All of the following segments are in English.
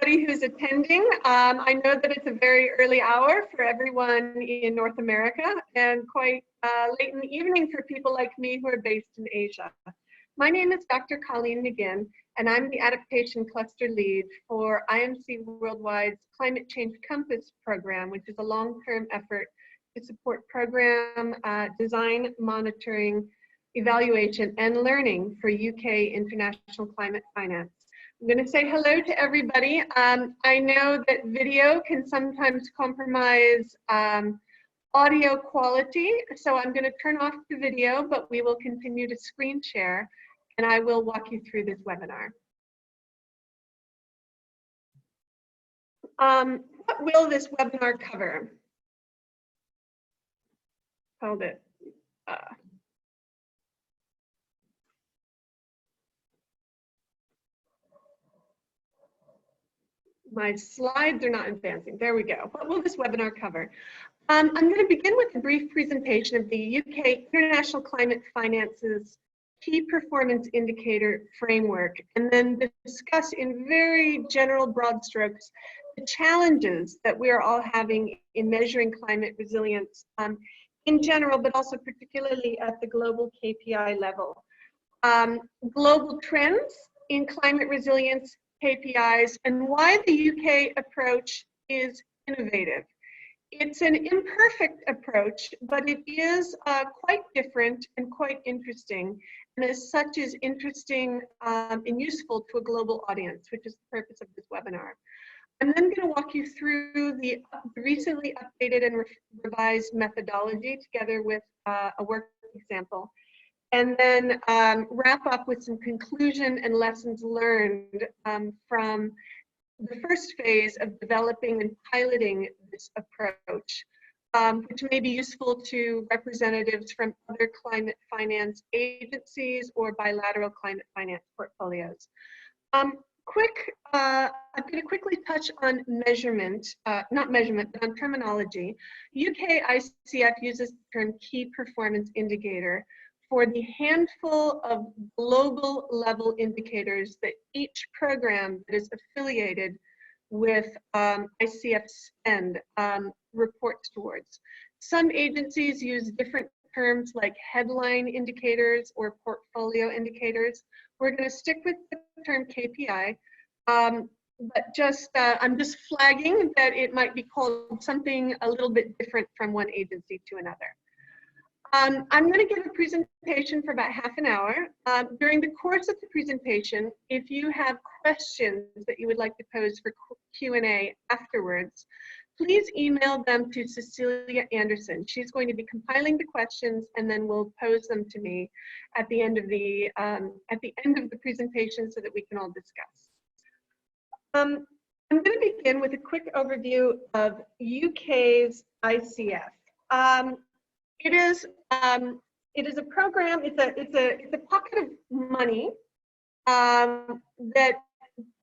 everybody who's attending. I know that it's a very early hour for everyone in North America and quite late in the evening for people like me who are based in Asia. My name is Dr. Colleen McGinn, and I'm the Adaptation Cluster Lead for IMC Worldwide's Climate Change Compass program, which is a long-term effort to support program design, monitoring, evaluation, and learning for UK international climate finance. I'm going to say hello to everybody. I know that video can sometimes compromise audio quality, so I'm going to turn off the video, but we will continue to screen share, and I will walk you through this webinar. What will this webinar cover? Hold it. My slides are not advancing. There we go. What will this webinar cover? I'm going to begin with a brief presentation of the UK International Climate Finance's Key Performance Indicator Framework, and then discuss in very general broad strokes the challenges that we are all having in measuring climate resilience in general, but also particularly at the global KPI level. Global trends in climate resilience KPIs and why the UK approach is innovative. It's an imperfect approach, but it is quite different and quite interesting, and as such is interesting and useful to a global audience, which is the purpose of this webinar. I'm then going to walk you through the recently updated and revised methodology together with a work example, and then wrap up with some conclusion and lessons learned from the first phase of developing and piloting this approach, which may be useful to representatives from other climate finance agencies or bilateral climate finance portfolios. I'm going to quickly touch on measurement, not measurement, but on terminology. UK ICF uses the term key performance indicator for the handful of global level indicators that each program that is affiliated with ICF spend reports towards. Some agencies use different terms like headline indicators or portfolio indicators. We're going to stick with the term KPI, but I'm just flagging that it might be called something a little bit different from one agency to another. I'm going to give a presentation for about half an hour. During the course of the presentation, if you have questions that you would like to pose for Q&A afterwards, please email them to Cecilia Anderson. She's going to be compiling the questions and then will pose them to me at the end of the presentation so that we can all discuss. I'm going to begin with a quick overview of UK's ICF. It is a program. It's a pocket of money that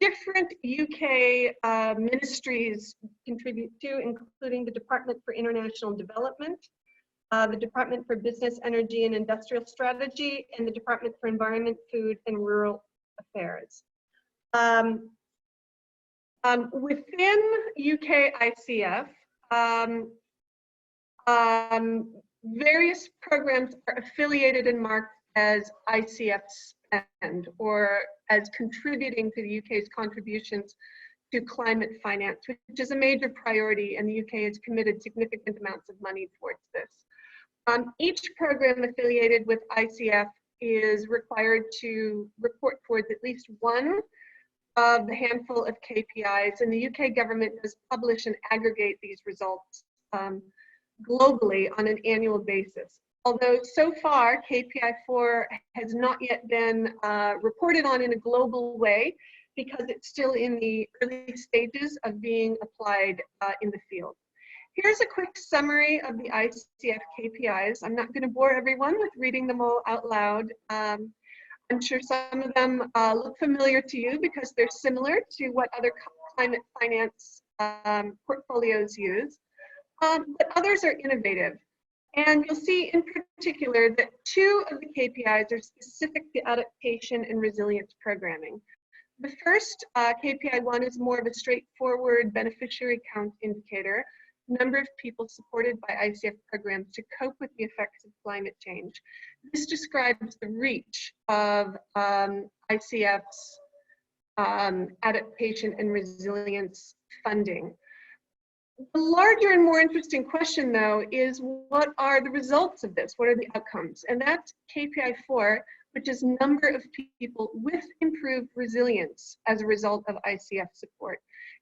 different UK ministries contribute to, including the Department for International Development, the Department for Business, Energy and Industrial Strategy, and the Department for Environment, Food and Rural Affairs. Within UK ICF, various programs are affiliated and marked as ICF spend or as contributing to the UK's contributions to climate finance, which is a major priority, and the UK has committed significant amounts of money towards this. Each program affiliated with ICF is required to report towards at least one of the handful of KPIs, and the UK government does publish and aggregate these results globally on an annual basis. Although so far KPI 4 has not yet been reported on in a global way because it's still in the early stages of being applied in the field. Here's a quick summary of the ICF KPIs. I'm not going to bore everyone with reading them all out loud. I'm sure some of them look familiar to you because they're similar to what other climate finance portfolios use. But others are innovative. And you'll see in particular that 2 of the KPIs are specific to adaptation and resilience programming. The first, KPI 1, is more of a straightforward beneficiary count indicator, number of people supported by ICF programs to cope with the effects of climate change. This describes the reach of ICF's adaptation and resilience funding. The larger and more interesting question, though, is what are the results of this? What are the outcomes? And that's KPI 4, which is number of people with improved resilience as a result of ICF support.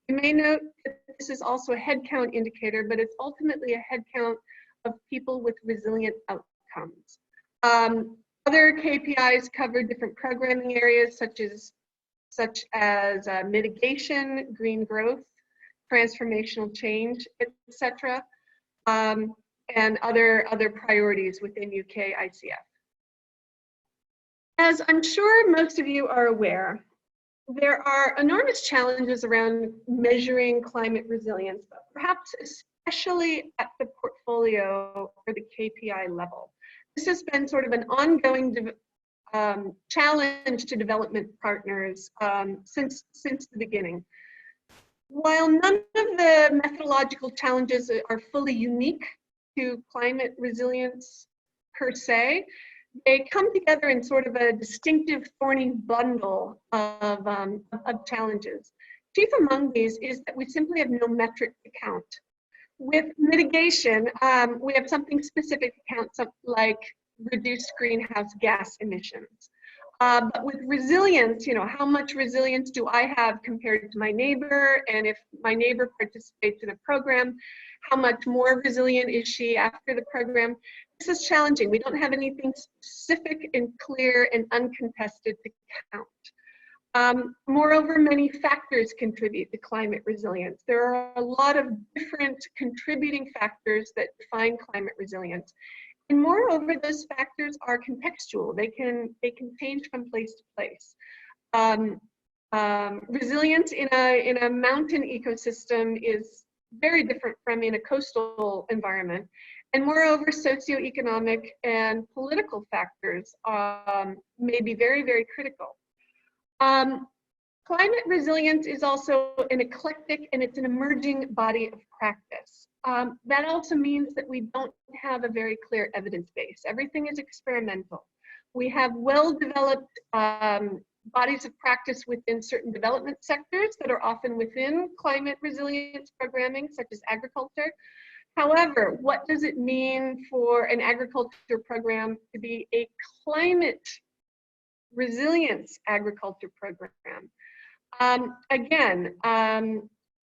You may note that this is also a headcount indicator, but it's ultimately a headcount of people with resilient outcomes. Other KPIs cover different programming areas such as mitigation, green growth, transformational change, etc., and other priorities within UK ICF. As I'm sure most of you are aware, there are enormous challenges around measuring climate resilience, but perhaps especially at the portfolio or the KPI level. This has been sort of an ongoing challenge to development partners since the beginning. While none of the methodological challenges are fully unique to climate resilience per se, they come together in sort of a distinctive thorny bundle of challenges. Chief among these is that we simply have no metric to count. With mitigation, we have something specific to count, something like reduced greenhouse gas emissions. But with resilience, how much resilience do I have compared to my neighbor? And if my neighbor participates in a program, how much more resilient is she after the program? This is challenging. We don't have anything specific and clear and uncontested to count. Moreover, many factors contribute to climate resilience. There are a lot of different contributing factors that define climate resilience. And moreover, those factors are contextual. They can change from place to place. Resilience in a mountain ecosystem is very different from in a coastal environment. And moreover, socioeconomic and political factors may be very, very critical. Climate resilience is also an eclectic and it's an emerging body of practice. That also means that we don't have a very clear evidence base. Everything is experimental. We have well-developed bodies of practice within certain development sectors that are often within climate resilience programming, such as agriculture. However, what does it mean for an agriculture program to be a climate resilience agriculture program?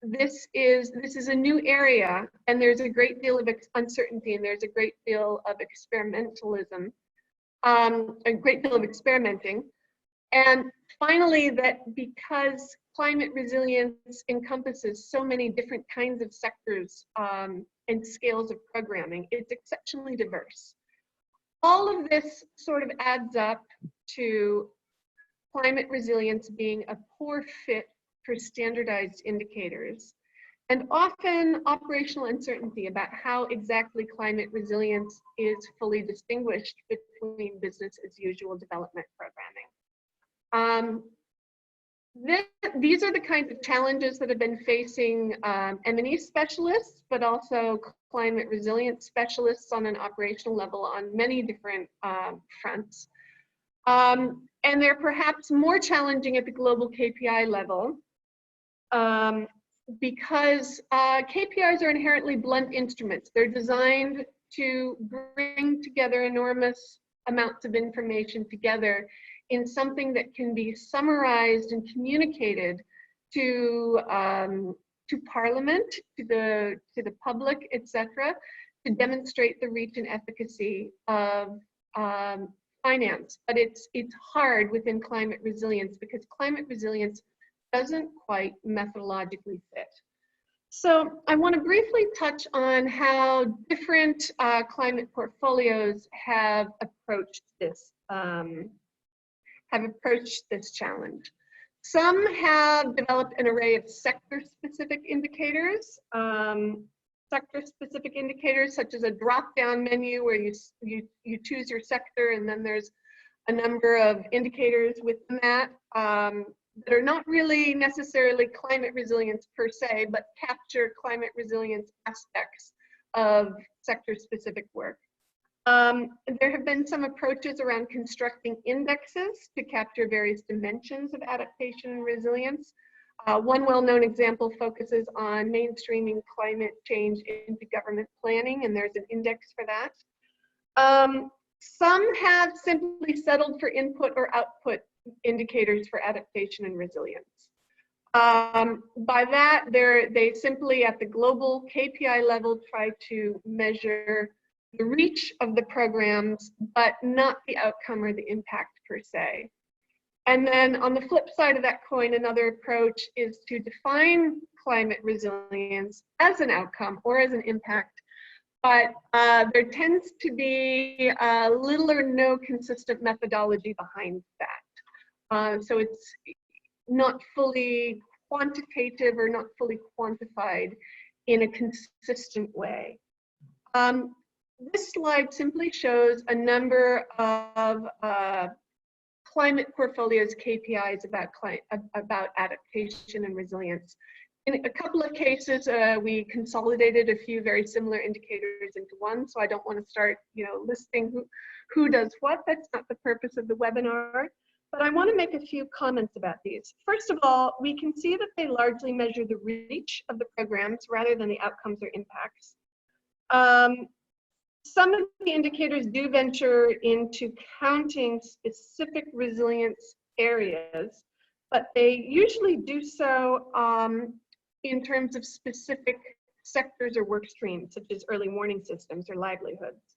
This is a new area, and there's a great deal of uncertainty, and there's a great deal of experimentalism, a great deal of experimenting. And finally, that because climate resilience encompasses so many different kinds of sectors and scales of programming, it's exceptionally diverse. All of this sort of adds up to climate resilience being a poor fit for standardized indicators, and often operational uncertainty about how exactly climate resilience is fully distinguished between business as usual development programming. These are the kinds of challenges that have been facing M&E specialists, but also climate resilience specialists on an operational level on many different fronts. And they're perhaps more challenging at the global KPI level because KPIs are inherently blunt instruments. They're designed to bring together enormous amounts of information together in something that can be summarized and communicated to Parliament, to the public, etc., to demonstrate the reach and efficacy of finance. But it's hard within climate resilience because climate resilience doesn't quite methodologically fit. So I want to briefly touch on how different climate portfolios have approached this challenge. Some have developed an array of sector-specific indicators. Sector-specific indicators such as a drop-down menu where you choose your sector and then there's a number of indicators within that. that are not really necessarily climate resilience per se, but capture climate resilience aspects of sector-specific work. There have been some approaches around constructing indexes to capture various dimensions of adaptation and resilience. One well-known example focuses on mainstreaming climate change into government planning, and there's an index for that. Some have simply settled for input or output indicators for adaptation and resilience. By that, they simply at the global KPI level try to measure the reach of the programs, but not the outcome or the impact per se. And then on the flip side of that coin, another approach is to define climate resilience as an outcome or as an impact, but there tends to be little or no consistent methodology behind that. So it's not fully quantitative or not fully quantified in a consistent way. This slide simply shows a number of climate portfolios KPIs about adaptation and resilience. In a couple of cases, we consolidated a few very similar indicators into one, so I don't want to start, listing who does what. That's not the purpose of the webinar. But I want to make a few comments about these. First of all, we can see that they largely measure the reach of the programs rather than the outcomes or impacts. Some of the indicators do venture into counting specific resilience areas, but they usually do so in terms of specific sectors or work streams, such as early warning systems or livelihoods.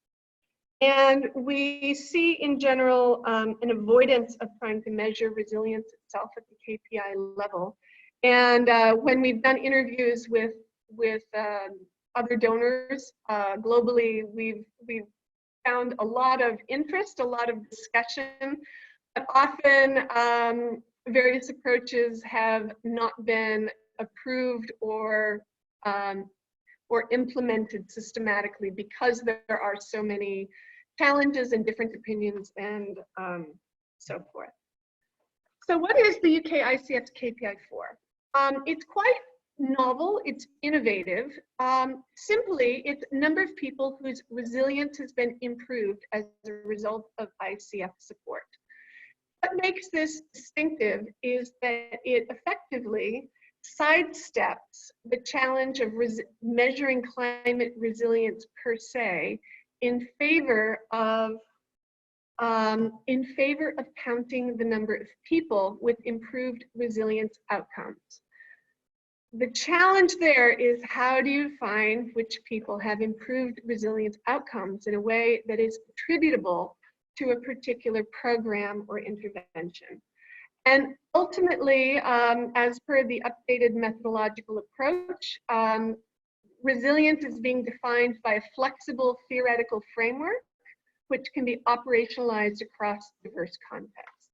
And we see in general an avoidance of trying to measure resilience itself at the KPI level. And when we've done interviews with other donors globally, we've found a lot of interest, a lot of discussion, but often various approaches have not been approved or implemented systematically because there are so many challenges and different opinions and so forth. So what is the UK ICF's KPI for? It's quite novel, it's innovative. Simply, it's a number of people whose resilience has been improved as a result of ICF support. What makes this distinctive is that it effectively sidesteps the challenge of measuring climate resilience per se in favor of counting the number of people with improved resilience outcomes. The challenge there is, how do you find which people have improved resilience outcomes in a way that is attributable to a particular program or intervention? And ultimately, as per the updated methodological approach, resilience is being defined by a flexible theoretical framework, which can be operationalized across diverse contexts.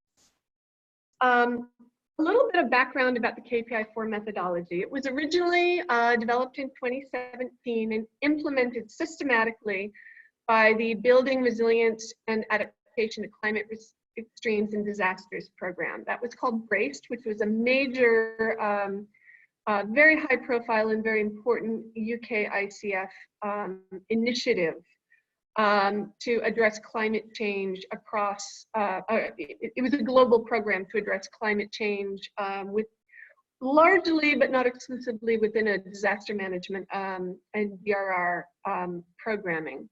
A little bit of background about the KPI-4 methodology. It was originally developed in 2017 and implemented systematically by the Building Resilience and Adaptation to Climate Extremes and Disasters program. That was called BRACED, which was a major, very high profile and very important UK ICF initiative to address climate change across, it was a global program to address climate change with largely, but not exclusively, within a disaster management and DRR programming.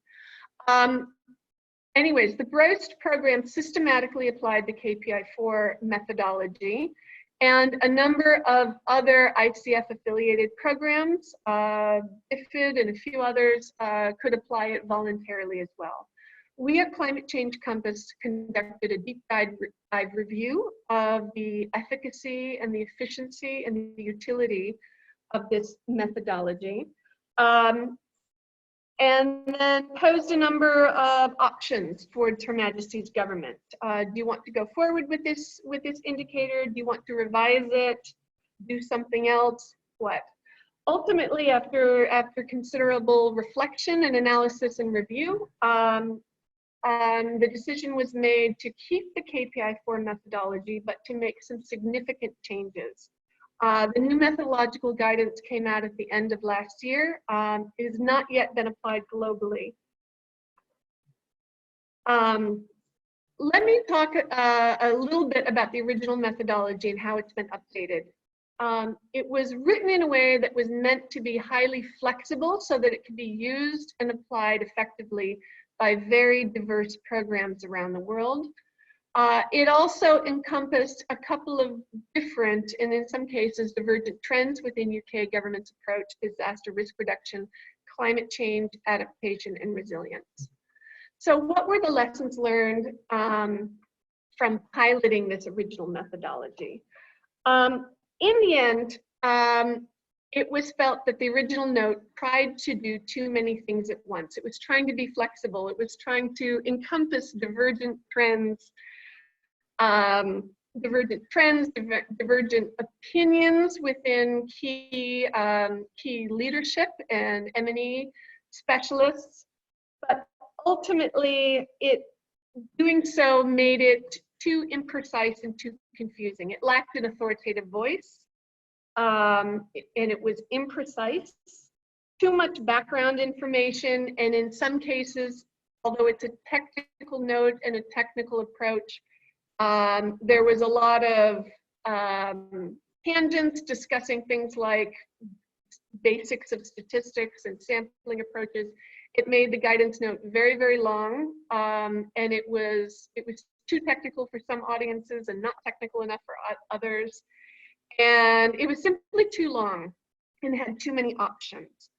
Anyways, the BRACED program systematically applied the KPI-4 methodology, and a number of other ICF affiliated programs, IFID and a few others, could apply it voluntarily as well. We at Climate Change Compass conducted a deep dive review of the efficacy and the efficiency and the utility of this methodology. And then posed a number of options towards Her Majesty's government. Do you want to go forward with this indicator? Do you want to revise it? Do something else? What? Ultimately, after considerable reflection and analysis and review, the decision was made to keep the KPI-4 methodology, but to make some significant changes. The new methodological guidance came out at the end of last year. It has not yet been applied globally. Let me talk a little bit about the original methodology and how it's been updated. It was written in a way that was meant to be highly flexible so that it could be used and applied effectively by very diverse programs around the world. It also encompassed a couple of different, and in some cases, divergent trends within UK government's approach to disaster risk reduction, climate change, adaptation, and resilience. So what were the lessons learned from piloting this original methodology? In the end, it was felt that the original note tried to do too many things at once. It was trying to be flexible. It was trying to encompass divergent trends, divergent opinions within key leadership and M&E specialists, but ultimately, doing so made it too imprecise and too confusing. It lacked an authoritative voice, and it was imprecise, too much background information, and in some cases, although it's a technical note and a technical approach, there was a lot of tangents discussing things like basics of statistics and sampling approaches. It made the guidance note very, very long, and it was too technical for some audiences and not technical enough for others. And it was simply too long and had too many options.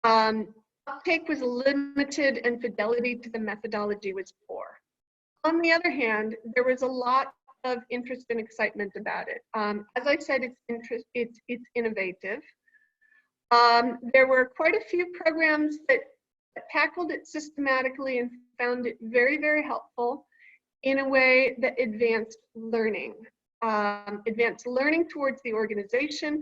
Uptake was limited and fidelity to the methodology was poor. On the other hand, there was a lot of interest and excitement about it. As I said, it's innovative. There were quite a few programs that tackled it systematically and found it very, very helpful in a way that advanced learning. Advanced learning towards the organization,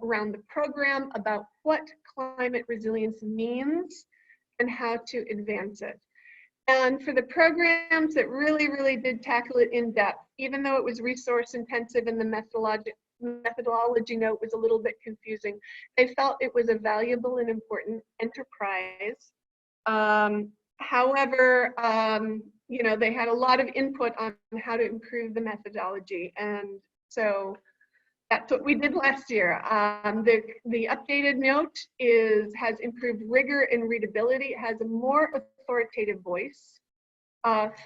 around the program, about what climate resilience means and how to advance it. And for the programs that really, really did tackle it in depth, even though it was resource intensive and the methodology note was a little bit confusing, they felt it was a valuable and important enterprise. However, you know, they had a lot of input on how to improve the methodology, and so that's what we did last year. The updated note has improved rigor and readability. It has a more authoritative voice,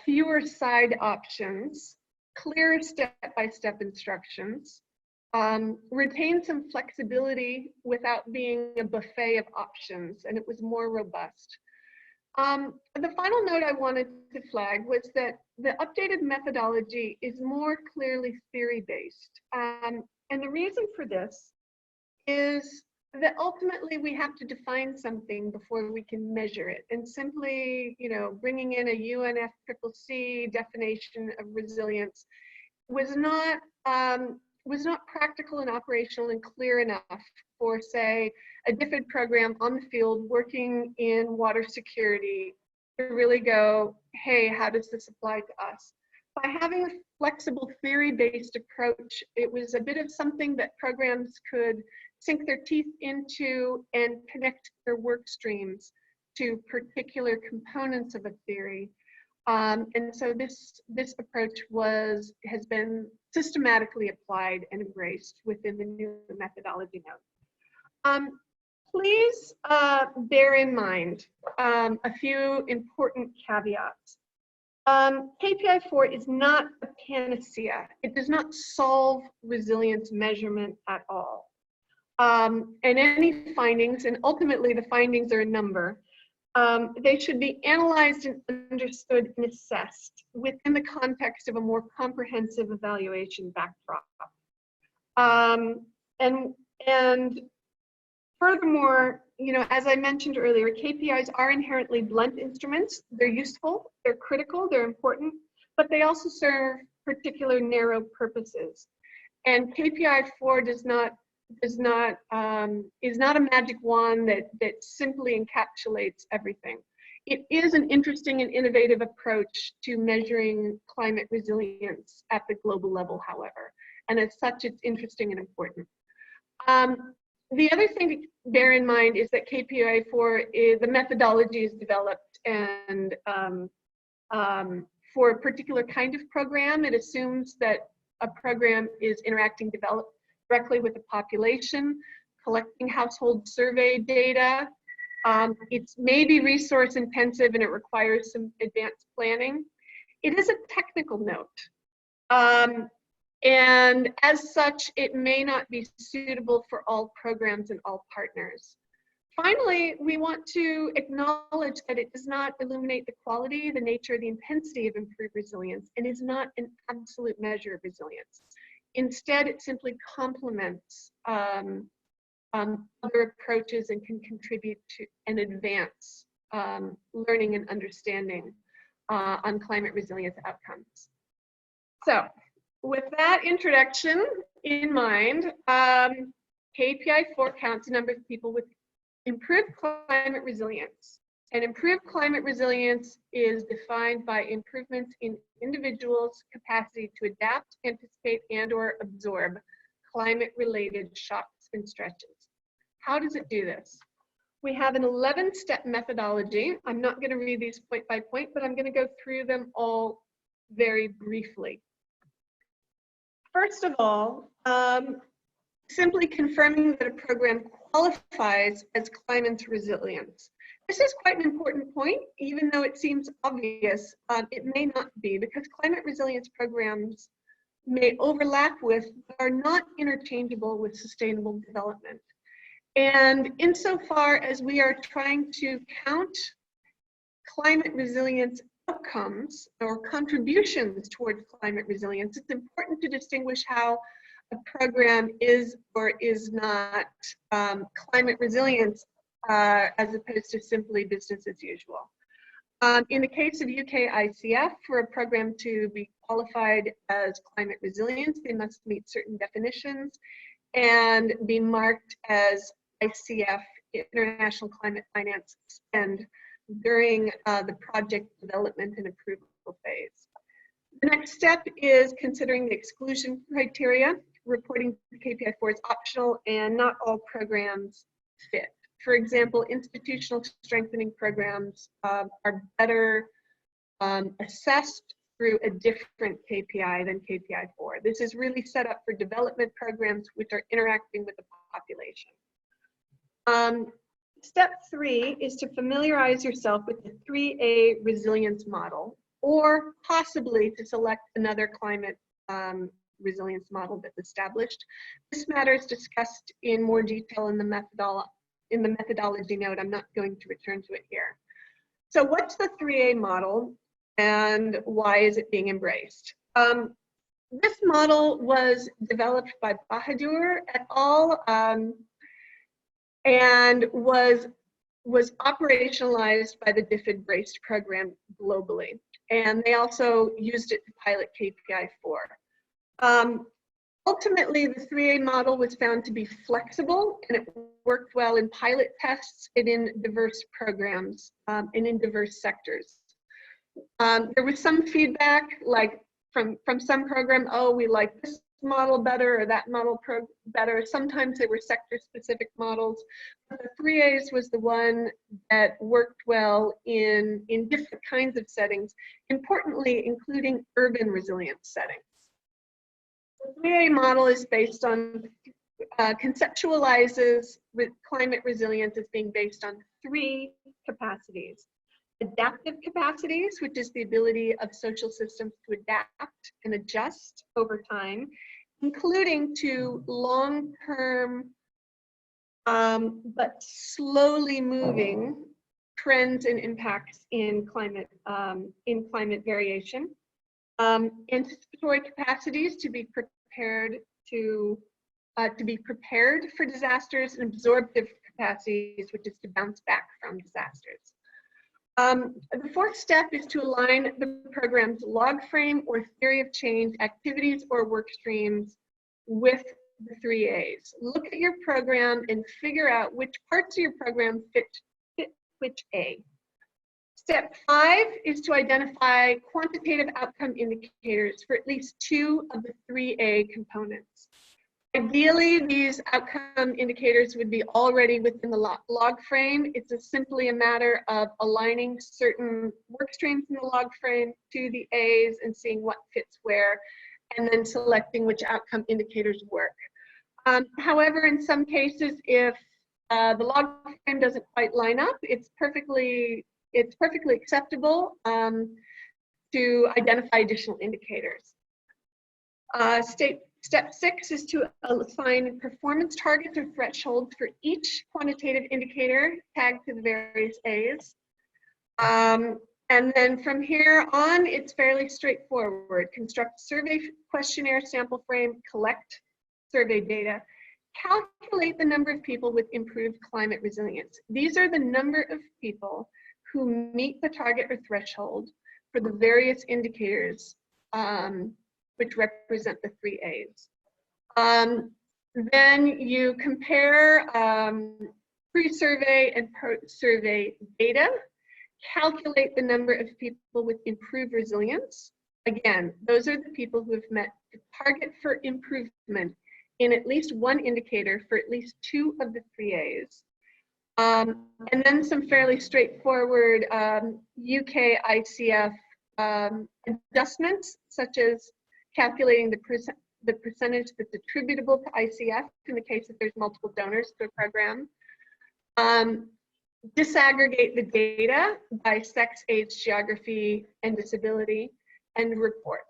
fewer side options, clearer step-by-step instructions, retained some flexibility without being a buffet of options, and it was more robust. The final note I wanted to flag was that the updated methodology is more clearly theory-based. And the reason for this is that ultimately we have to define something before we can measure it. And simply, you know, bringing in a UNFCCC definition of resilience was not practical and operational and clear enough for, say, a DFID program on the field working in water security to really go, hey, how does this apply to us? By having a flexible theory-based approach, it was a bit of something that programs could sink their teeth into and connect their work streams to particular components of a theory. And so this approach has been systematically applied and embraced within the new methodology note. Please bear in mind a few important caveats. KPI-4 is not a panacea. It does not solve resilience measurement at all. And any findings, and ultimately the findings are a number, they should be analyzed and understood and assessed within the context of a more comprehensive evaluation backdrop. And furthermore, you know, as I mentioned earlier, KPIs are inherently blunt instruments. They're useful, they're critical, they're important, but they also serve particular narrow purposes. And KPI-4 is not a magic wand that simply encapsulates everything. It is an interesting and innovative approach to measuring climate resilience at the global level, however, and as such, it's interesting and important. The other thing to bear in mind is that KPI4, the methodology is developed, and for a particular kind of program, it assumes that a program is interacting directly with the population, collecting household survey data. It's maybe resource intensive and it requires some advanced planning. It is a technical note. And as such, it may not be suitable for all programs and all partners. Finally, we want to acknowledge that it does not illuminate the quality, the nature, the intensity of improved resilience, and is not an absolute measure of resilience. Instead, it simply complements other approaches and can contribute to and advance learning and understanding on climate resilience outcomes. So, with that introduction in mind, KPI4 counts the number of people with improved climate resilience. And improved climate resilience is defined by improvements in individuals' capacity to adapt, anticipate, and/or absorb climate-related shocks and stretches. How does it do this? We have an 11-step methodology. I'm not going to read these point by point, but I'm going to go through them all very briefly. First of all, simply confirming that a program qualifies as climate resilience. This is quite an important point, even though it seems obvious, it may not be, because climate resilience programs may overlap with, but are not interchangeable with sustainable development. And insofar as we are trying to count climate resilience outcomes or contributions towards climate resilience, it's important to distinguish how a program is or is not climate resilience as opposed to simply business as usual. In the case of UK ICF, for a program to be qualified as climate resilience, they must meet certain definitions and be marked as ICF, International Climate Finance Spend, during the project development and approval phase. The next step is considering the exclusion criteria. Reporting to KPI4 is optional and not all programs fit. For example, institutional strengthening programs are better assessed through a different KPI than KPI4. This is really set up for development programs which are interacting with the population. Step 3 is to familiarize yourself with the 3A resilience model, or possibly to select another climate resilience model that's established. This matter is discussed in more detail in the methodology note. I'm not going to return to it here. So what's the 3A model and why is it being embraced? This model was developed by Bahadur et al. And was operationalized by the DFID BRACED program globally. And they also used it to pilot KPI4. Ultimately, the 3A model was found to be flexible and it worked well in pilot tests and in diverse programs and in diverse sectors. There was some feedback, like from some program, oh, we like this model better or that model better. Sometimes they were sector-specific models, but the 3As was the one that worked well in different kinds of settings, importantly, including urban resilience settings. The 3A model is based on, conceptualizes climate resilience as being based on 3 capacities. Adaptive capacities, which is the ability of social systems to adapt and adjust over time, including to long-term but slowly moving trends and impacts in climate variation. Anticipatory capacities to be prepared for disasters, and absorptive capacities, which is to bounce back from disasters. The 4th step is to align the program's log frame or theory of change activities or work streams with the 3As. Look at your program and figure out which parts of your program fit which A. Step 5 is to identify quantitative outcome indicators for at least 2 of the 3A components. Ideally, these outcome indicators would be already within the log frame. It's simply a matter of aligning certain work streams in the log frame to the A's and seeing what fits where, and then selecting which outcome indicators work. However, in some cases, if the log frame doesn't quite line up, it's perfectly acceptable to identify additional indicators. Step 6 is to assign performance targets or thresholds for each quantitative indicator tagged to the various A's. And then from here on, it's fairly straightforward. Construct survey questionnaire sample frame, collect survey data, calculate the number of people with improved climate resilience. These are the number of people who meet the target or threshold for the various indicators which represent the 3 A's. Then you compare pre-survey and post-survey data, calculate the number of people with improved resilience. Again, those are the people who have met the target for improvement in at least one indicator for at least 2 of the 3 A's. And then some fairly straightforward UK ICF adjustments, such as calculating the percentage that's attributable to ICF in the case that there's multiple donors to a program. Disaggregate the data by sex, age, geography, and disability, and report.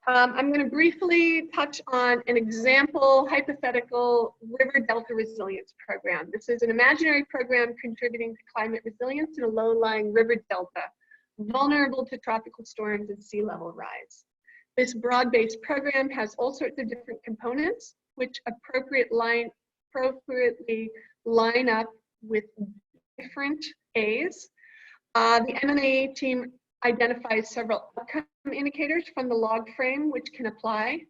I'm going to briefly touch on an example hypothetical river delta resilience program. This is an imaginary program contributing to climate resilience in a low-lying river delta, vulnerable to tropical storms and sea level rise. This broad-based program has all sorts of different components, which appropriately line up with different A's. The M&A team identifies several outcome indicators from the log frame which can apply.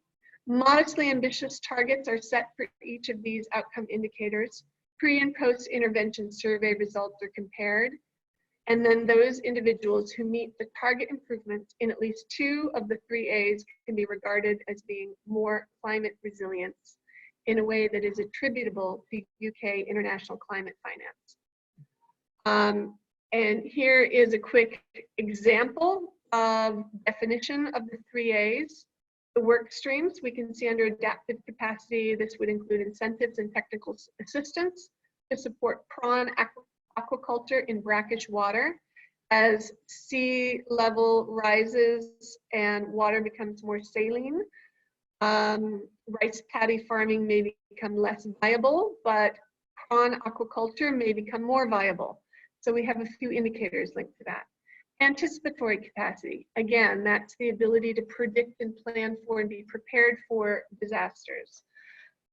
Modestly ambitious targets are set for each of these outcome indicators. Pre and post intervention survey results are compared. And then those individuals who meet the target improvements in at least 2 of the 3 A's can be regarded as being more climate resilient in a way that is attributable to UK international climate finance. And here is a quick example of definition of the 3 A's. The work streams we can see under adaptive capacity. This would include incentives and technical assistance to support prawn aquaculture in brackish water. As sea level rises and water becomes more saline, rice paddy farming may become less viable, but prawn aquaculture may become more viable. So we have a few indicators linked to that. Anticipatory capacity. Again, that's the ability to predict and plan for and be prepared for disasters.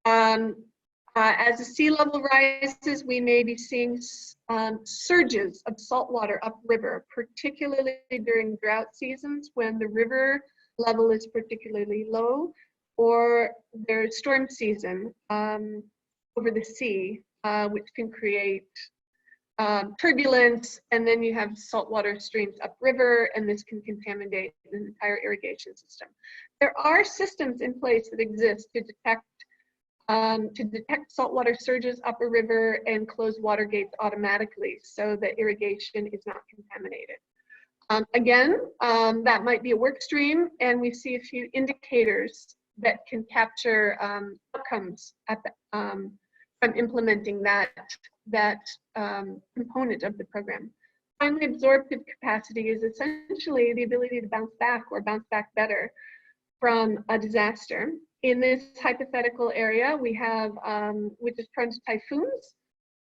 As the sea level rises, we may be seeing surges of saltwater upriver, particularly during drought seasons when the river level is particularly low, or there's storm season over the sea, which can create turbulence, and then you have saltwater streams upriver, and this can contaminate the entire irrigation system. There are systems in place that exist to detect saltwater surges up a river and close water gates automatically so that irrigation is not contaminated. Again, that might be a work stream, and we see a few indicators that can capture outcomes at the, from implementing that component of the program. Finally, absorptive capacity is essentially the ability to bounce back or bounce back better from a disaster. In this hypothetical area, we have, which is prone to typhoons.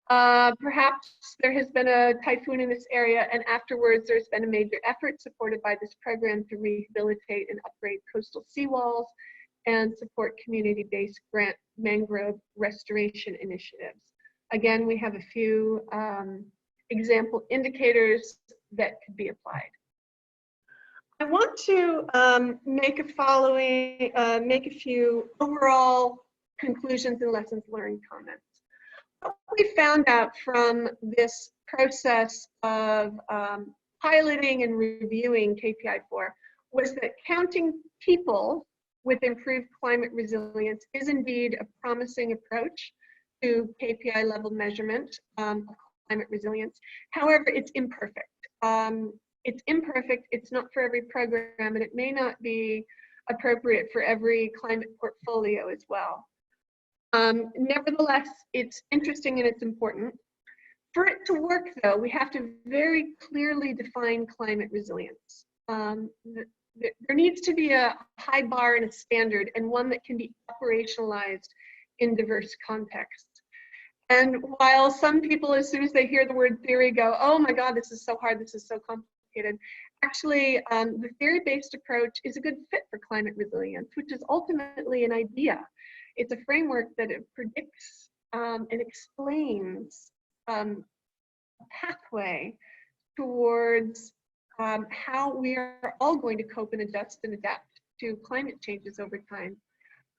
Perhaps there has been a typhoon in this area, and afterwards there's been a major effort supported by this program to rehabilitate and upgrade coastal seawalls and support community-based grant mangrove restoration initiatives. Again, we have a few example indicators that could be applied. I want to make a few overall conclusions and lessons learned comments. What we found out from this process of piloting and reviewing KPI for was that counting people with improved climate resilience is indeed a promising approach to KPI level measurement of climate resilience. However, it's imperfect. It's not for every program, and it may not be appropriate for every climate portfolio as well. Nevertheless, it's interesting and it's important. For it to work, though, we have to very clearly define climate resilience. There needs to be a high bar and a standard, and one that can be operationalized in diverse contexts. And while some people, as soon as they hear the word theory, go, oh my God, this is so hard, this is so complicated, actually, the theory-based approach is a good fit for climate resilience, which is ultimately an idea. It's a framework that it predicts and explains a pathway towards how we are all going to cope and adjust and adapt to climate changes over time.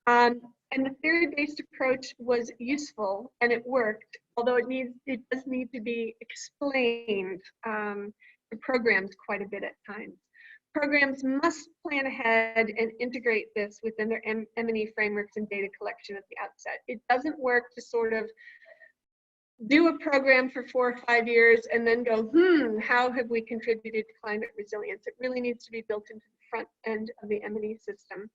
And the theory-based approach was useful and it worked, although it does need to be explained to programs quite a bit at times. Programs must plan ahead and integrate this within their M&E frameworks and data collection at the outset. It doesn't work to sort of do a program for 4 or 5 years and then go, how have we contributed to climate resilience? It really needs to be built into the front end of the M&E system.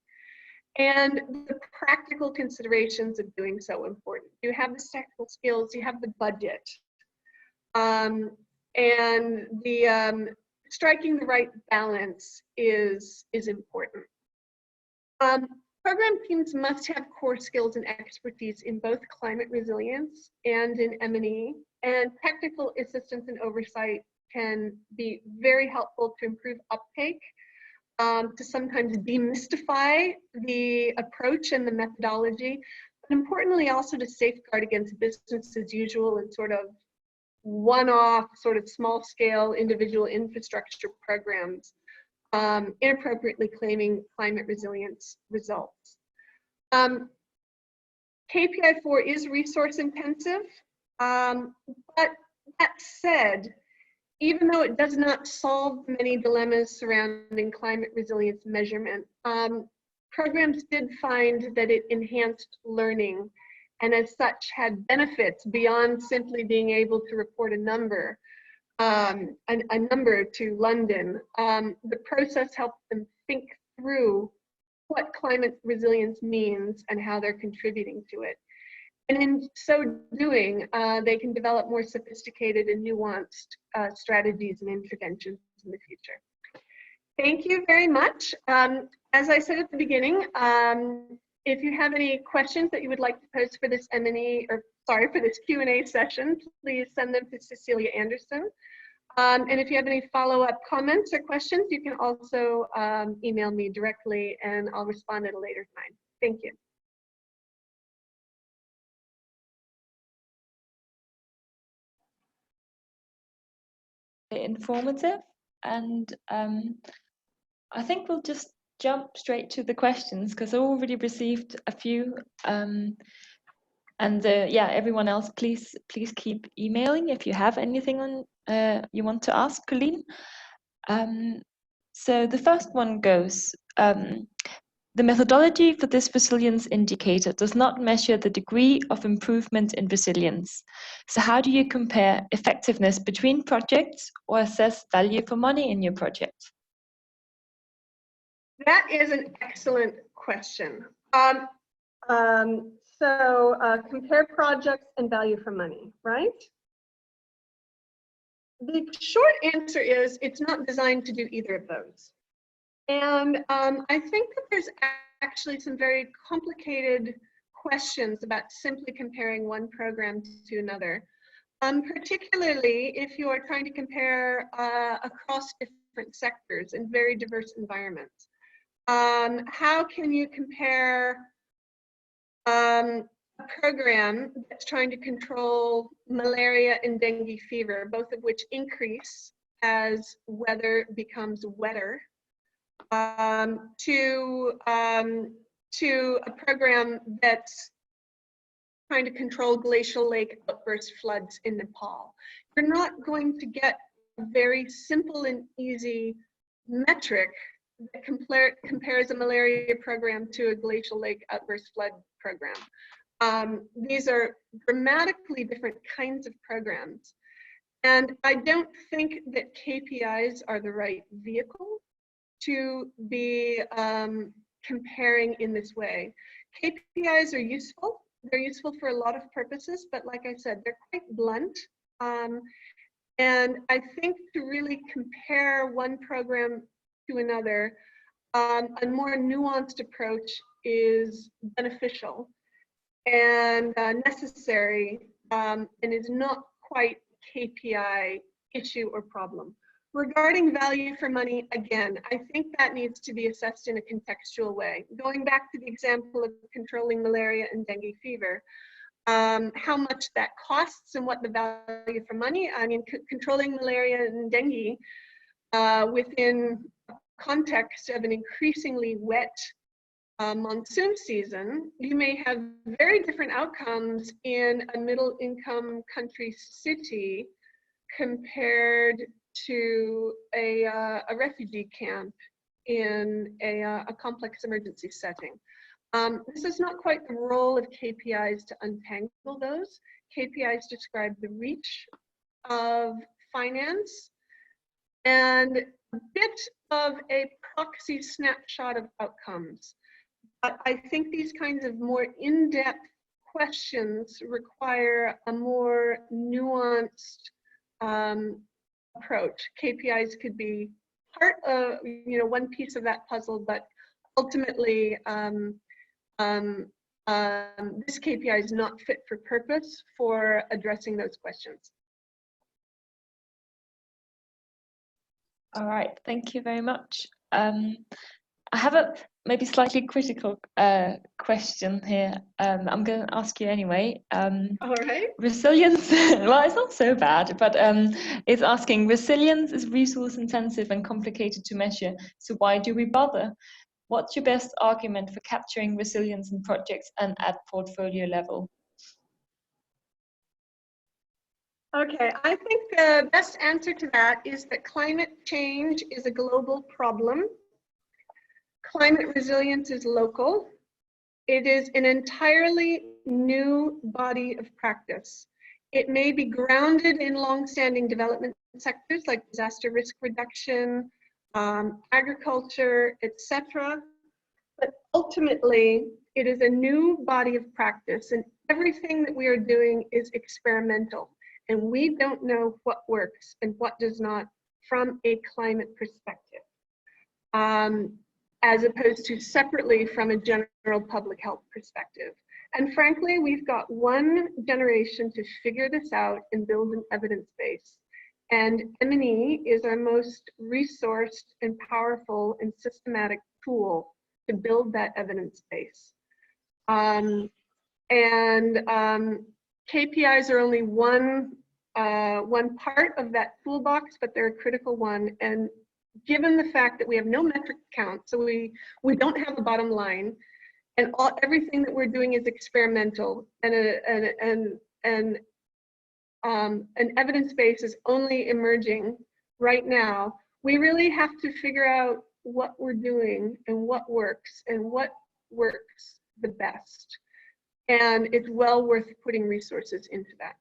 And the practical considerations of doing so important. You have the technical skills, you have the budget, and the striking the right balance is important. Program teams must have core skills and expertise in both climate resilience and in M&E, and technical assistance and oversight can be very helpful to improve uptake, to sometimes demystify the approach and the methodology, but importantly also to safeguard against business as usual and sort of one-off, sort of small-scale individual infrastructure programs inappropriately claiming climate resilience results. KPI 4 is resource intensive, but that said, even though it does not solve many dilemmas surrounding climate resilience measurement, programs did find that it enhanced learning and as such had benefits beyond simply being able to report a number to London. The process helped them think through what climate resilience means and how they're contributing to it. And in so doing, they can develop more sophisticated and nuanced strategies and interventions in the future. Thank you very much. As I said at the beginning, if you have any questions that you would like to pose for this for this Q&A session, please send them to Cecilia Anderson. And if you have any follow-up comments or questions, you can also email me directly and I'll respond at a later time. Thank you. Informative, and I think we'll just jump straight to the questions because I already received a few, and yeah, everyone else, please keep emailing if you have anything on you want to ask Colleen. So the first one goes, the methodology for this resilience indicator does not measure the degree of improvement in resilience. So how do you compare effectiveness between projects or assess value for money in your project? That is an excellent question. Compare projects and value for money, right? The short answer is it's not designed to do either of those. And I think that there's actually some very complicated questions about simply comparing one program to another, particularly if you are trying to compare across different sectors in very diverse environments. How can you compare a program that's trying to control malaria and dengue fever, both of which increase as weather becomes wetter, to a program that's trying to control glacial lake outburst floods in Nepal. You're not going to get a very simple and easy metric that compares a malaria program to a glacial lake outburst flood program. These are dramatically different kinds of programs. And I don't think that KPIs are the right vehicle to be comparing in this way. KPIs are useful. They're useful for a lot of purposes, but like I said, they're quite blunt. And I think to really compare one program to another, a more nuanced approach is beneficial and necessary, and is not quite KPI issue or problem. Regarding value for money, again, I think that needs to be assessed in a contextual way. Going back to the example of controlling malaria and dengue fever, how much that costs and what the value for money. I mean, controlling malaria and dengue within context of an increasingly wet monsoon season, you may have very different outcomes in a middle income country city compared to a refugee camp in a complex emergency setting. This is not quite the role of KPIs to untangle those. KPIs describe the reach of finance and a bit of a proxy snapshot of outcomes. But I think these kinds of more in-depth questions require a more nuanced approach. KPIs could be part of, one piece of that puzzle, but ultimately, this KPI is not fit for purpose for addressing those questions. All right, thank you very much. I have a maybe slightly critical question here. I'm going to ask you anyway. All right. Resilience, well, it's not so bad, but it's asking, resilience is resource intensive and complicated to measure, so why do we bother? What's your best argument for capturing resilience in projects and at portfolio level? Okay, I think the best answer to that is that climate change is a global problem. Climate resilience is local. It is an entirely new body of practice. It may be grounded in long-standing development sectors like disaster risk reduction, agriculture, etc. But ultimately, it is a new body of practice, and everything that we are doing is experimental. And we don't know what works and what does not from a climate perspective, as opposed to separately from a general public health perspective. And frankly, we've got one generation to figure this out and build an evidence base. And M&E is our most resourced and powerful and systematic tool to build that evidence base. KPIs are only one part of that toolbox, but they're a critical one. And given the fact that we have no metric count, so we don't have a bottom line, and everything that we're doing is experimental, and an evidence base is only emerging right now, we really have to figure out what we're doing and what works the best. And it's well worth putting resources into that.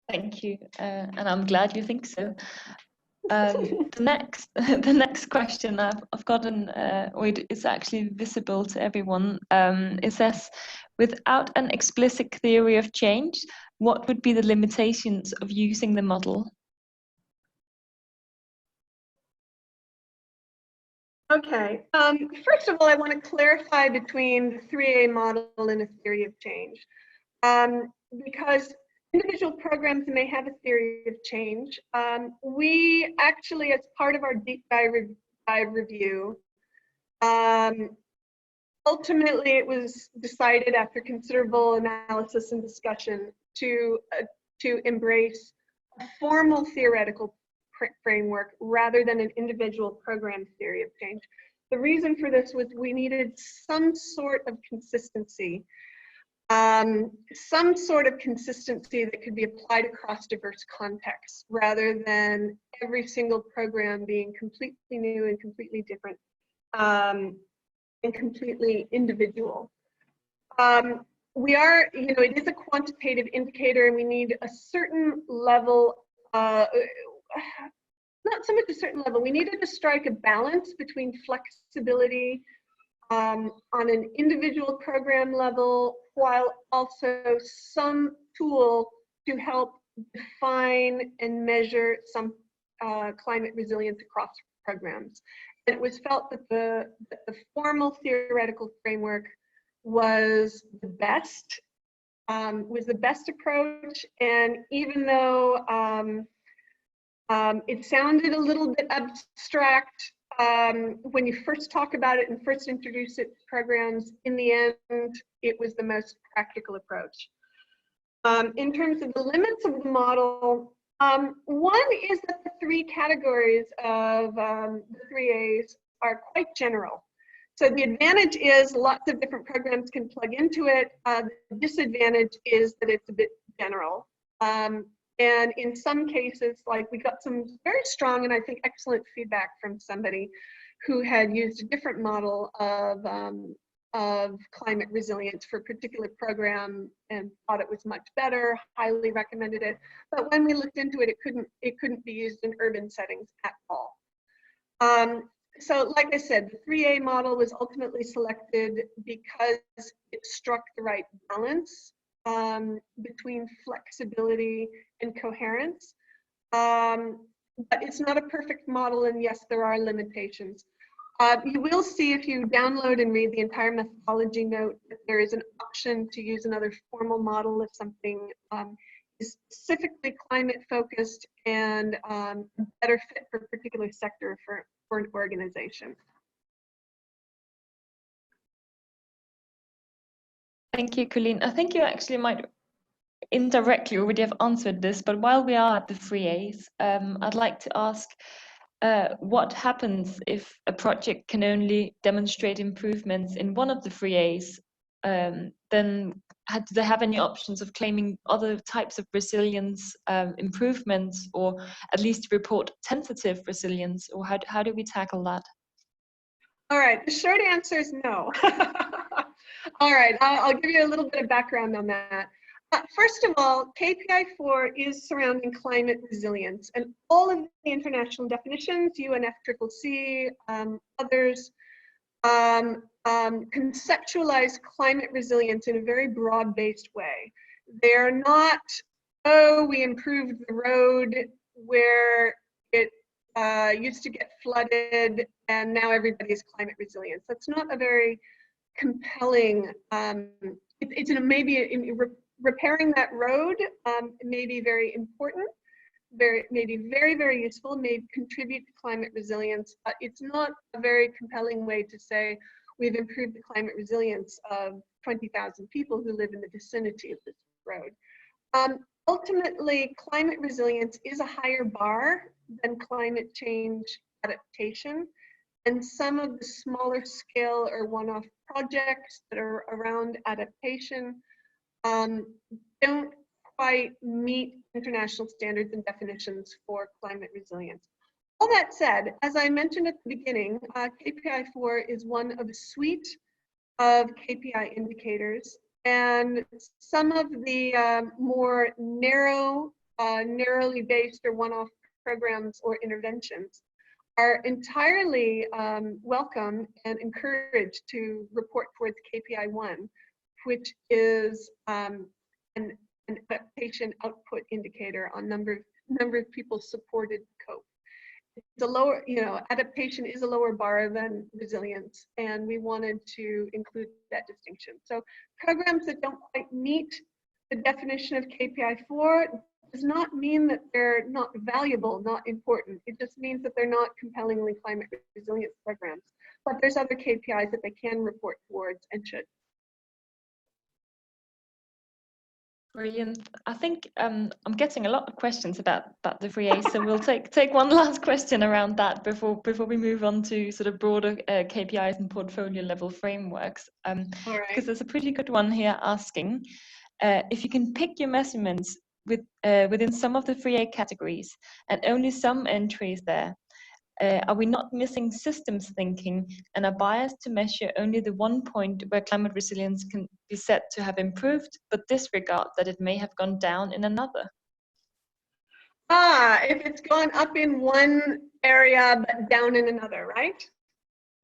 Thank you, and I'm glad you think so. The next question I've gotten, it's actually visible to everyone. It says, without an explicit theory of change, what would be the limitations of using the model? Okay, first of all, I want to clarify between the 3A model and a theory of change, because individual programs may have a theory of change. We actually, as part of our deep dive review, ultimately it was decided after considerable analysis and discussion to embrace a formal theoretical framework rather than an individual program theory of change. The reason for this was we needed some sort of consistency, some sort of consistency that could be applied across diverse contexts, rather than every single program being completely new and completely different, and completely individual. We are, it is a quantitative indicator, and we need a certain level, not so much a certain level, we needed to strike a balance between flexibility on an individual program level, while also some tool to help define and measure some climate resilience across programs. And it was felt that the formal theoretical framework was the best approach. And even though it sounded a little bit abstract when you first talk about it and first introduce it to programs, in the end, it was the most practical approach. In terms of the limits of the model, one is that the three categories of the 3As are quite general. So the advantage is lots of different programs can plug into it. The disadvantage is that it's a bit general. And in some cases, like, we got some very strong and I think excellent feedback from somebody who had used a different model of climate resilience for a particular program and thought it was much better, highly recommended it. But when we looked into it, it couldn't be used in urban settings at all. So like I said, the 3A model was ultimately selected because it struck the right balance between flexibility and coherence. But it's not a perfect model, and yes, there are limitations. You will see, if you download and read the entire methodology note, that there is an option to use another formal model if something is specifically climate focused and a better fit for a particular sector for an organization. Thank you, Colleen. I think you actually might indirectly already have answered this, but while we are at the 3As, I'd like to ask what happens if a project can only demonstrate improvements in one of the 3As? Then do they have any options of claiming other types of resilience improvements, or at least report tentative resilience, or how do we tackle that? All right, the short answer is no. All right, I'll give you a little bit of background on that. First of all, KPI 4 is surrounding climate resilience, and all of the international definitions, UNFCCC, others, conceptualize climate resilience in a very broad-based way. They're not, oh, we improved the road where it used to get flooded and now everybody's climate resilient. That's not a very compelling, it's maybe repairing that road may be very important, maybe very, very useful, may contribute to climate resilience, but it's not a very compelling way to say we've improved the climate resilience of 20,000 people who live in the vicinity of this road. Ultimately, climate resilience is a higher bar than climate change adaptation, and some of the smaller scale or one-off projects that are around adaptation don't quite meet international standards and definitions for climate resilience. All that said, as I mentioned at the beginning, KPI 4 is one of a suite of KPI indicators, and some of the more narrowly based or one-off programs or interventions are entirely welcome and encouraged to report towards KPI 1, which is an adaptation output indicator on number of people supported cope. It's a lower, adaptation is a lower bar than resilience, and we wanted to include that distinction. So programs that don't quite meet the definition of KPI 4 does not mean that they're not valuable, not important. It just means that they're not compellingly climate resilience programs. But there's other KPIs that they can report towards and should. Brilliant. I think I'm getting a lot of questions about the 3As, so we'll take one last question around that before we move on to sort of broader KPIs and portfolio level frameworks. All right. Because there's a pretty good one here asking if you can pick your measurements within some of the 3A categories and only some entries there. Are we not missing systems thinking and are biased to measure only the one point where climate resilience can be said to have improved, but disregard that it may have gone down in another? If it's gone up in one area but down in another, right?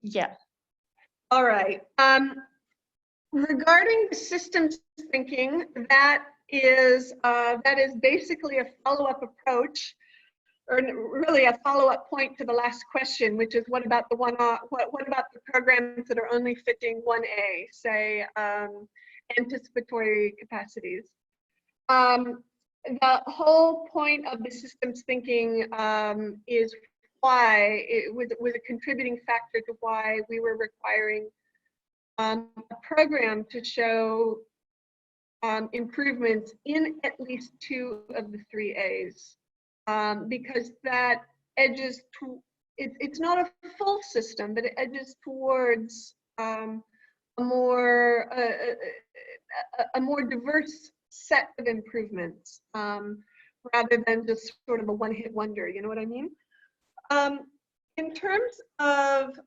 Yeah. All right. Regarding the systems thinking, that is basically a follow-up approach, or really a follow-up point to the last question, which is what about the what about the programs that are only fitting 1A, say anticipatory capacities. The whole point of the systems thinking is why it was a contributing factor to why we were requiring a program to show improvements in at least 2 of the 3As. Because that edges to, it's not a full system, but it edges towards a more diverse set of improvements, rather than just sort of a one-hit wonder. You know what I mean? In terms of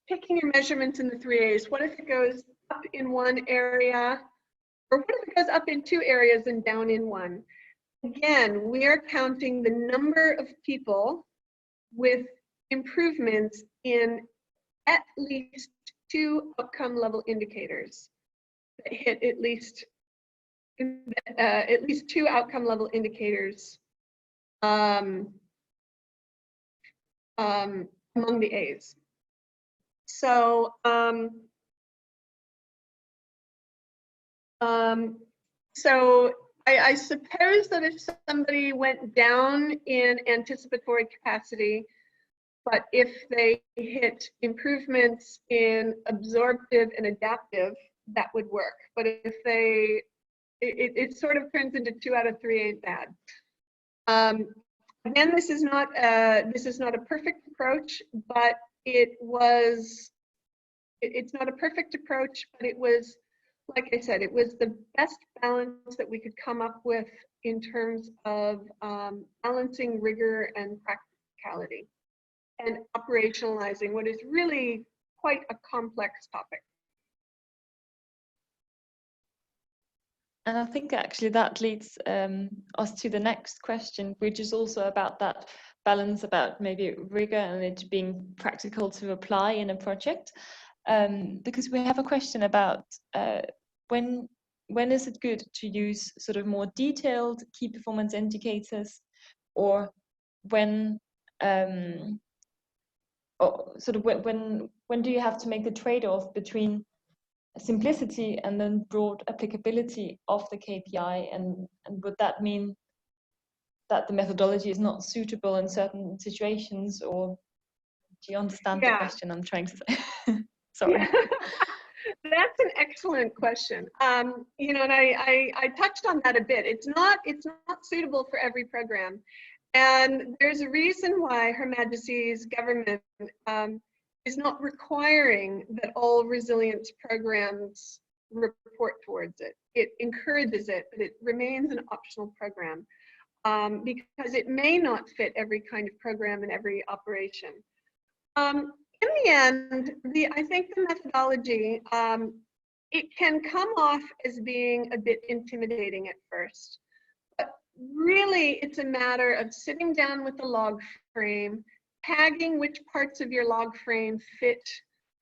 picking your measurements in the 3As, what if it goes up in one area? Or what if it goes up in 2 areas and down in 1? Again, we are counting the number of people with improvements in at least 2 outcome level indicators that hit at least 2 outcome level indicators among the A's. So so I suppose that if somebody went down in anticipatory capacity, but if they hit improvements in absorptive and adaptive, that would work. But if they, it sort of turns into 2 out of 3 ain't bad. Again, this is not a perfect approach, but it's not a perfect approach, but it was, like I said, it was the best balance that we could come up with in terms of balancing rigor and practicality and operationalizing what is really quite a complex topic. And I think actually that leads us to the next question, which is also about that balance, about maybe rigor and it being practical to apply in a project. Because we have a question about when is it good to use sort of more detailed key performance indicators, or when when do you have to make the trade-off between simplicity and then broad applicability of the KPI, and would that mean that the methodology is not suitable in certain situations, or do you understand the question I'm trying to say? Sorry. That's an excellent question. You know, and I touched on that a bit. It's not suitable for every program, and there's a reason why Her Majesty's government is not requiring that all resilience programs report towards it. It encourages it, but it remains an optional program because it may not fit every kind of program and every operation. In the end, I think the methodology, it can come off as being a bit intimidating at first, but really it's a matter of sitting down with the log frame, tagging which parts of your log frame fit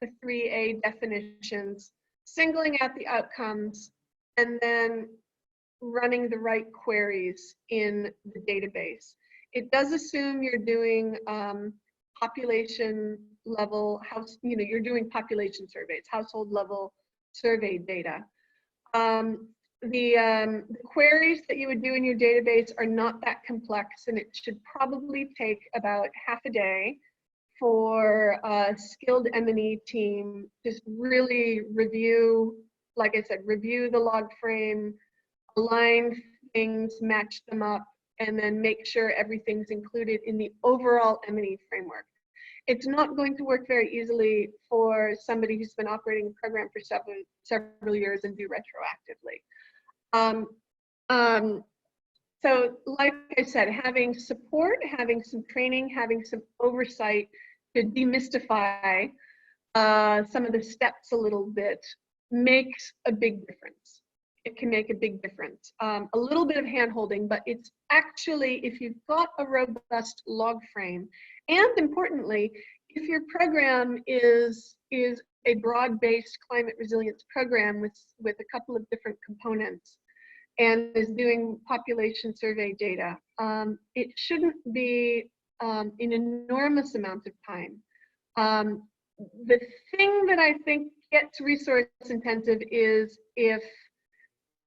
the 3A definitions, singling out the outcomes, and then running the right queries in the database. It does assume you're doing population level you're doing population surveys, household level survey data. The queries that you would do in your database are not that complex, and it should probably take about half a day for a skilled M&E team to really review like I said, review the log frame, align things, match them up, and then make sure everything's included in the overall M&E framework. It's not going to work very easily for somebody who's been operating a program for several years and do retroactively. So like I said, having support, having some training, having some oversight to demystify some of the steps a little bit makes a big difference. It can make a big difference. A little bit of hand-holding, but it's actually, if you've got a robust log frame, and importantly, if your program is a broad-based climate resilience program with a couple of different components and is doing population survey data, it shouldn't be an enormous amount of time. The thing that I think gets resource intensive is if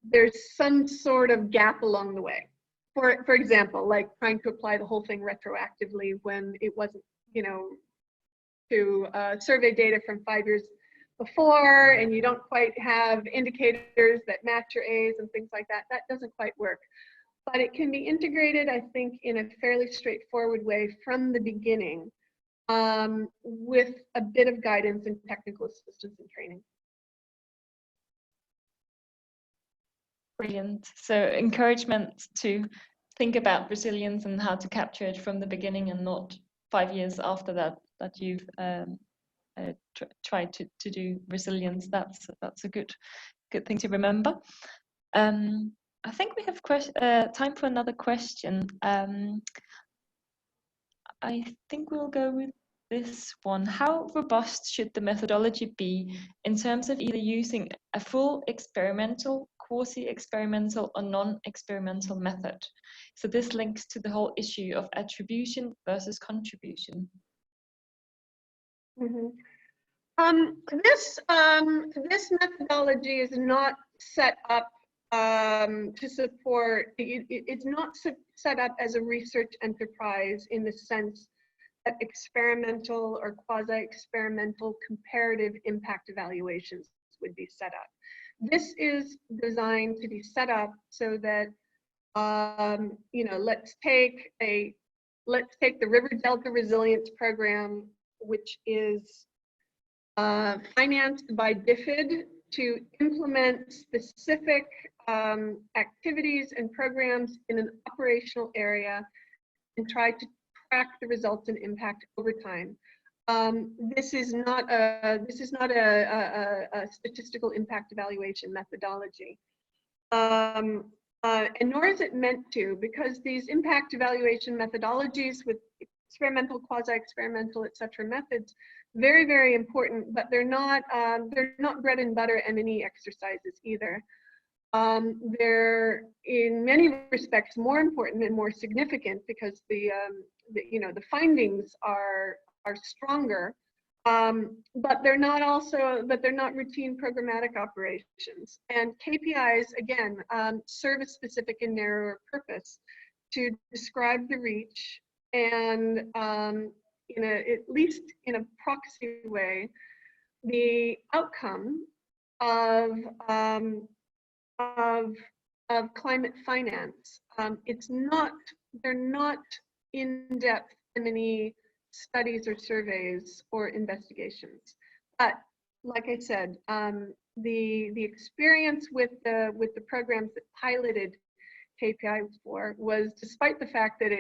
there's some sort of gap along the way. For example, like trying to apply the whole thing retroactively when it wasn't, you know, to survey data from 5 years before, and you don't quite have indicators that match your A's and things like that. That doesn't quite work. But it can be integrated, I think, in a fairly straightforward way from the beginning, with a bit of guidance and technical assistance and training. Brilliant. So encouragement to think about resilience and how to capture it from the beginning and not 5 years after that you've tried to do resilience. That's a good thing to remember. I think we have time for another question. I think we'll go with this one. How robust should the methodology be in terms of either using a full experimental, quasi-experimental, or non-experimental method? So this links to the whole issue of attribution versus contribution. Mm-hmm. This methodology is not set up to support, it's not set up as a research enterprise in the sense that experimental or quasi-experimental comparative impact evaluations would be set up. This is designed to be set up so that, you know, let's take the River Delta Resilience Program, which is financed by DFID to implement specific activities and programs in an operational area and try to track the results and impact over time. This is not a statistical impact evaluation methodology, and nor is it meant to, because these impact evaluation methodologies with experimental, quasi-experimental, etc. methods, very, very important, but they're not bread and butter M&E exercises either. They're in many respects more important and more significant because the findings are stronger, but they're not routine programmatic operations. And KPIs, again, serve a specific and narrower purpose to describe the reach and at least in a proxy way, the outcome of climate finance. They're not in-depth M&E studies or surveys or investigations. But like I said, the experience with the programs that piloted KPI for was, despite the fact that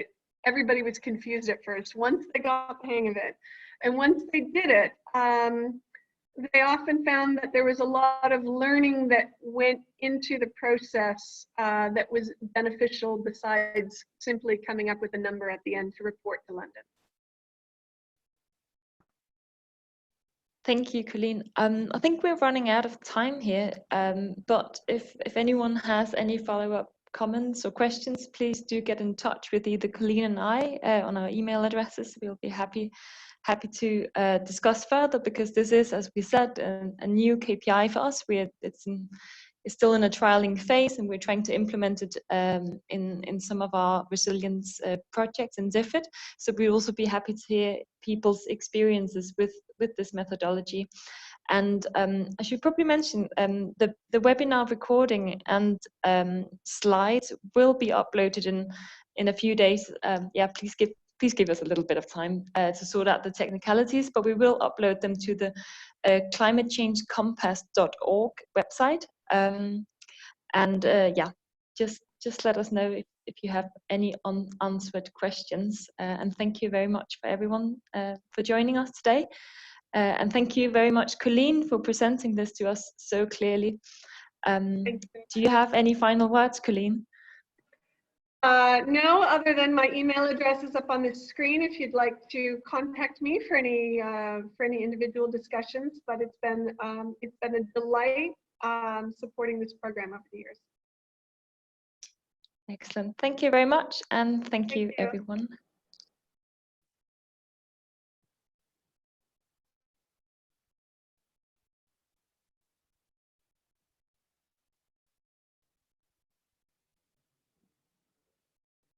everybody was confused at first, once they got the hang of it, and once they did it, they often found that there was a lot of learning that went into the process that was beneficial besides simply coming up with a number at the end to report to London. Thank you, Colleen. I think we're running out of time here, but if anyone has any follow-up comments or questions, please do get in touch with either Colleen and I on our email addresses. We'll be happy to discuss further, because this is, as we said, a new KPI for us. It's still in a trialing phase, and we're trying to implement it in some of our resilience projects in DFID. So we'll also be happy to hear people's experiences with this methodology. And I should probably mention the webinar recording and slides will be uploaded in a few days. Yeah, please give us a little bit of time to sort out the technicalities, but we will upload them to the climatechangecompass.org website. And yeah, just let us know if you have any unanswered questions. And thank you very much for everyone for joining us today. And thank you very much, Colleen, for presenting this to us so clearly. Do you have any final words, Colleen? No, other than my email address is up on the screen if you'd like to contact me for any individual discussions. But it's been a delight supporting this program over the years. Excellent. Thank you very much, and thank you, everyone.